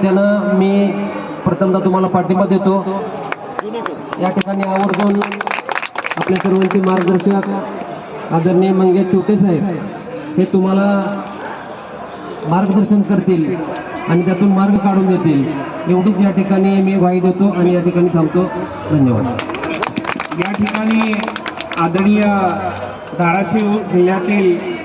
असल्यानं मी प्रथमतः तुम्हाला पाठिंबा देतो। या ठिकाणी आवर्जून आपल्या सर्वांचे मार्गदर्शक आदरणीय मंगेश चोटे साहेब हे तुम्हाला मार्गदर्शन करतील आणि त्यातून मार्ग काढून देतील, एवढीच या ठिकाणी मी ग्वाही देतो आणि या ठिकाणी थांबतो। धन्यवाद। या ठिकाणी आदरणीय धाराशिव जिल्ह्यातील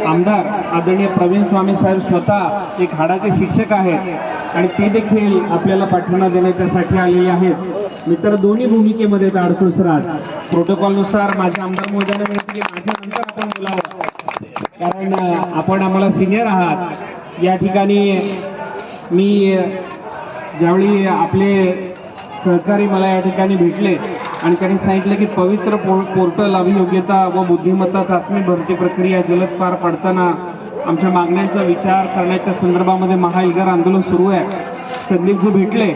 आमदार आदरणीय प्रवीण स्वामी साहेब स्वतः एक हाडाचे शिक्षक आहेत आणि ते देखील आपल्याला पाठिंबा देण्यासाठी आलेले आहेत। मित्र दोन्ही भूमिकेमध्ये अडसूळ सर आज प्रोटोकॉलनुसार माझ्या आमदार महोदयांना विनंती की माझ्या नंतर आपण बोलावं, कारण आपण आम्हाला सिनियर आहात। या ठिकाणी मी ज्यावेळी आपले सहकारी मला या ठिकाणी भेटले आणि त्यांनी सांगितलं की पवित्र पोर्टल अभियोग्यता व बुद्धिमत्ता चाचणी भरती प्रक्रिया जलद पार पडताना आमच्या मागण्यांचा विचार करण्याच्या संदर्भामध्ये महाएल्गार आंदोलन सुरू आहे। संदीपजी भेटले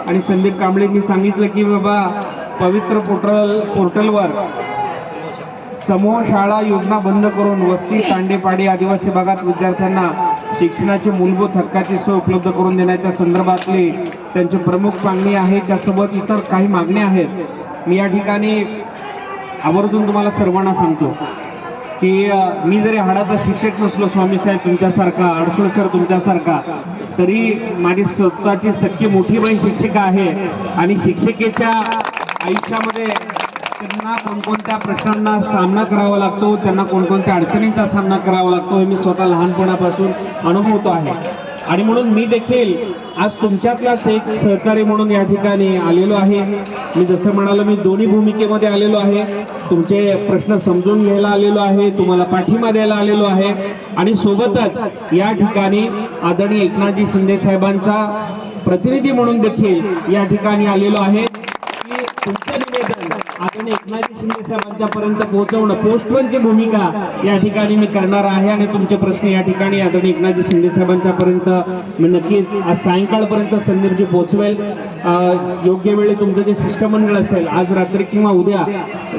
आणि संदीप कांबळेंनी सांगितलं की बाबा पवित्र पोर्टलवर समूह शाळा योजना बंद करून वस्ती तांडेपाडी आदिवासी भागात विद्यार्थ्यांना शिक्षणाची मूलभूत हक्काची सोय उपलब्ध करून देण्याच्या संदर्भातली त्यांची प्रमुख मागणी आहे। त्यासोबत इतर काही मागण्या आहेत। मी या ठिकाणी आवर्जून तुम्हाला सर्वांना सांगतो की मी जरी हाडाचा शिक्षक नसलो, स्वामी साहेब तुमच्यासारखा, अडसूळ सर तुमच्यासारखा, तरी माझी स्वतःची सख्खी मोठी बहीण शिक्षिका आहे आणि शिक्षिकेच्या आयुष्यामध्ये त्यांना कोणकोणत्या प्रश्नांना सामना करावा लागतो, त्यांना कोणकोणत्या अडचणींचा सामना करावा लागतो हे मी स्वतः लहानपणापासून अनुभवतो आहे। आणि म्हणून मी देखील आज तुमच्यातलाच एक सहकारी म्हणून या ठिकाणी आलेलो आहे। मी जसं म्हणालो मी दोन्ही भूमिकेमध्ये आलेलो आहे, तुमचे प्रश्न समजून घ्यायला आलेलो आहे, तुम्हाला पाठिंबा द्यायला आलेलो आहे आणि सोबतच या ठिकाणी आदरणीय एकनाथजी शिंदे साहेबांचा प्रतिनिधी म्हणून देखील या ठिकाणी आलेलो आहे की तुमचं निवेदन आदरणीय एकनाथजी शिंदे साहेबांच्या पर्यंत पोहोचवणं पोस्टमनची भूमिका या ठिकाणी मी करणार आहे आणि तुमचे प्रश्न या ठिकाणी आदरणीय एकनाथजी शिंदे साहेबांच्या पर्यंत मी नक्कीच आज सायंकाळपर्यंत संदीपजी पोहोचवेल। योग्य वेळी तुमचं जे शिष्टमंडळ असेल आज रात्री किंवा उद्या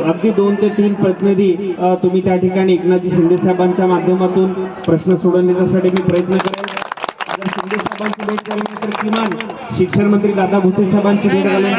अगदी 2 ते 3 प्रतिनिधी तुम्ही त्या ठिकाणी एकनाथजी शिंदे साहेबांच्या माध्यमातून प्रश्न सोडवण्यासाठी मी प्रयत्न करेन। जर शिंदे साहेबांची भेट झाली तर किमान शिक्षण मंत्री दादा भुसे साहेबांची भेट घालून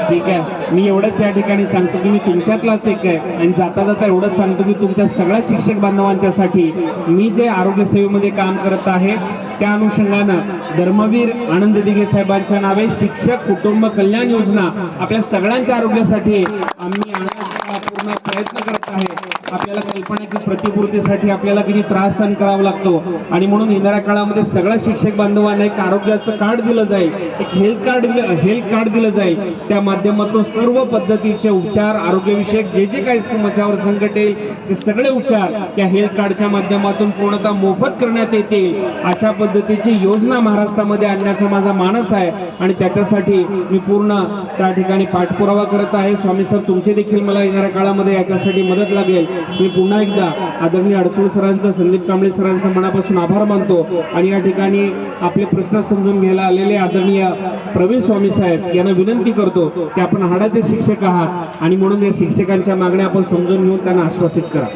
ठीक आहे। मी एवढंच या ठिकाणी सांगतो की मी तुमच्यातलाच एक आहे आणि जाता जाता एवढंच सांगतो की तुमच्या सगळ्या शिक्षक बांधवांच्यासाठी मी जे आरोग्य सेवेमध्ये काम करत आहे त्या अनुषंगानं धर्मवीर आनंद दिघे साहेबांच्या नावे शिक्षक कुटुंब कल्याण योजना आपल्या सगळ्यांच्या आरोग्यासाठी आम्ही आणण्याचा पूर्ण प्रयत्न करत आहे। आपल्याला कल्पना की प्रतिपूर्तीसाठी आपल्याला किती त्रास सहन करावा लागतो आणि म्हणून येणाऱ्या काळामध्ये सगळ्या शिक्षक बांधवांना एक आरोग्याचं कार्ड दिलं जाईल, एक हेल्थ कार्ड दिलं जाईल। त्या माध्यमातून सर्व पद्धतीचे उपचार आरोग्यविषयक जे काही तुमच्यावर संकट येईल ते सगळे उपचार त्या हेल्थ कार्डच्या माध्यमातून पूर्णतः मोफत करण्यात येतील अशा पद्धतीची योजना महाराष्ट्रामध्ये आणण्याचा माझा मानस आहे आणि त्याच्यासाठी मी पूर्ण त्या ठिकाणी पाठपुरावा करत आहे। स्वामी साहेब तुमचे देखील मला येणाऱ्या काळामध्ये याच्यासाठी मदत लागेल। मी पुन्हा एकदा आदरणीय अडसूळ सरांचं, संदीप कांबळे सरांचं मनापासून आभार मानतो आणि या ठिकाणी आपले प्रश्न समजून घ्यायला आलेले आदरणीय प्रवीण स्वामी साहेब यांना विनंती करतो की आपण हाडाचे शिक्षक आहात आणि म्हणून या शिक्षकांच्या मागण्या आपण समजून घेऊन त्यांना आश्वासित करा।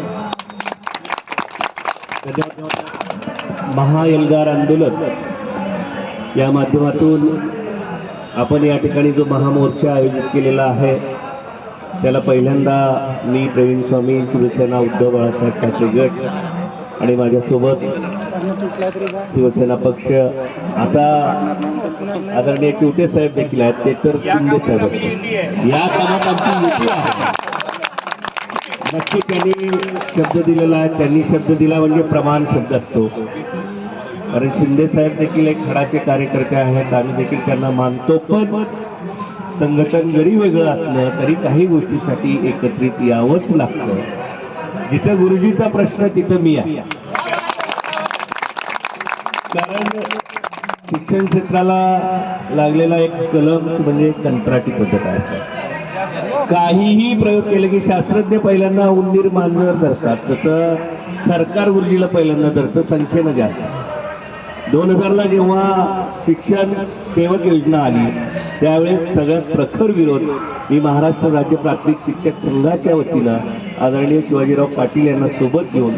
महाएल्गार आंदोलन या माध्यमातून आपण या ठिकाणी जो महामोर्चा आयोजित केलेला आहे त्याला पहिल्यांदा मी प्रवीण स्वामी, शिवसेना उद्धव बाळासाहेब ठाकरे गट आणि माझ्यासोबत शिवसेना पक्ष, आता आदरणीय चोटे साहेब देखील आहेत, ते तर शिंदे साहेब या कामात आमची युती आहे। नक्की त्यांनी शब्द दिलेला आहे, त्यांनी शब्द दिला म्हणजे प्रमाण शब्द असतो, कारण शिंदे साहेब देखील एक खडाचे कार्यकर्ते आहेत, आम्ही देखील त्यांना मानतो। पण संघटन जरी वेगळं असलं तरी काही गोष्टीसाठी एकत्रित यावंच लागतं। जिथं गुरुजीचा प्रश्न तिथं मी आहे, कारण शिक्षण क्षेत्राला लागलेला एक कलंक म्हणजे कंत्राटी पद्धत आहे। काहीही प्रयोग केले की शास्त्रज्ञ पहिल्यांदा उंदीर मांजर धरतात, तसं सरकार गुरुजीला पहिल्यांदा धरतं संख्येनं जास्त। 2000ला जेव्हा शिक्षण सेवक योजना आली त्यावेळेस सगळ्यात प्रखर विरोध मी महाराष्ट्र राज्य प्राथमिक शिक्षक संघाच्या वतीनं आदरणीय शिवाजीराव पाटील यांना सोबत घेऊन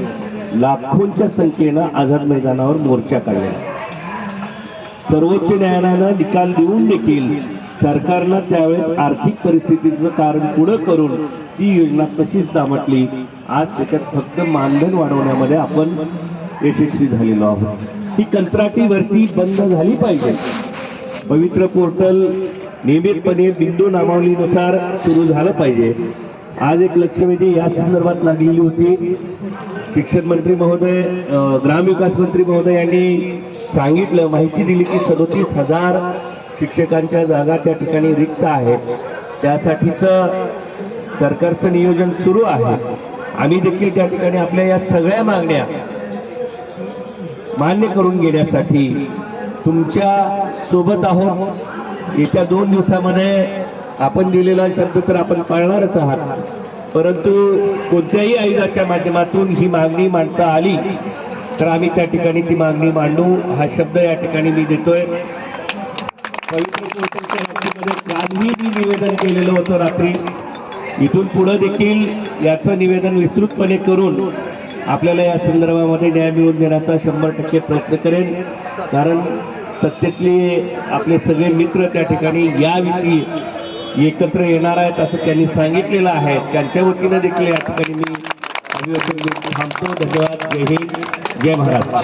लाखोंच्या संख्येनं आझाद मैदानावर मोर्चा काढला. सर्वोच्च न्यायालयानं निकाल देऊन देखील सरकारनं त्यावेळेस आर्थिक परिस्थितीचं कारण पुढं करून ती योजना तशीच दामटली. आज त्याच्यात फक्त मानधन वाढवण्यामध्ये आपण यशस्वी झालेलो आहोत. ही कंत्राटी भरती बंद झाली पाहिजे. पवित्र पोर्टल नियमितपणे बिंदू नामावलीनुसार सुरू झालं पाहिजे. आज एक लक्षवेधी या संदर्भात लागलेली होती. शिक्षण मंत्री महोदय, ग्रामविकास मंत्री महोदय यांनी सांगितलं, माहिती दिली की 37,000 शिक्षकांच्या जागा त्या ठिकाणी रिक्त आहेत. त्यासाठीचं सरकारचं नियोजन सुरू आहे. आम्ही देखील त्या ठिकाणी आपल्या या सगळ्या मागण्या मान्य करून घेण्यासाठी तुमच्या सोबत आहोत. येत्या 2 दिवसामध्ये आपण दिलेला शब्द तर आपण पाळणारच आहात, परंतु कोणत्याही आयोगाच्या माध्यमातून ही मागणी मांडता आली तर आम्ही त्या ठिकाणी ती मागणी मांडू हा शब्द या ठिकाणी मी देतोय. पवित्र पोर्टलच्या बाबतीमध्ये कालही मी निवेदन केलेलं होतं रात्री. इथून पुढे देखील याचं निवेदन विस्तृतपणे करून आपल्याला या संदर्भामध्ये न्याय मिळवून देण्याचा 100% प्रयत्न करेन. कारण सत्तेतले आपले सगळे मित्र त्या ठिकाणी याविषयी एकत्र येणार आहेत असं त्यांनी सांगितलेलं आहे. त्यांच्या वतीनं देखील या ठिकाणी मी अभिवादन देऊन थांबतो. धन्यवाद. जय हिंद, जय महाराष्ट्र.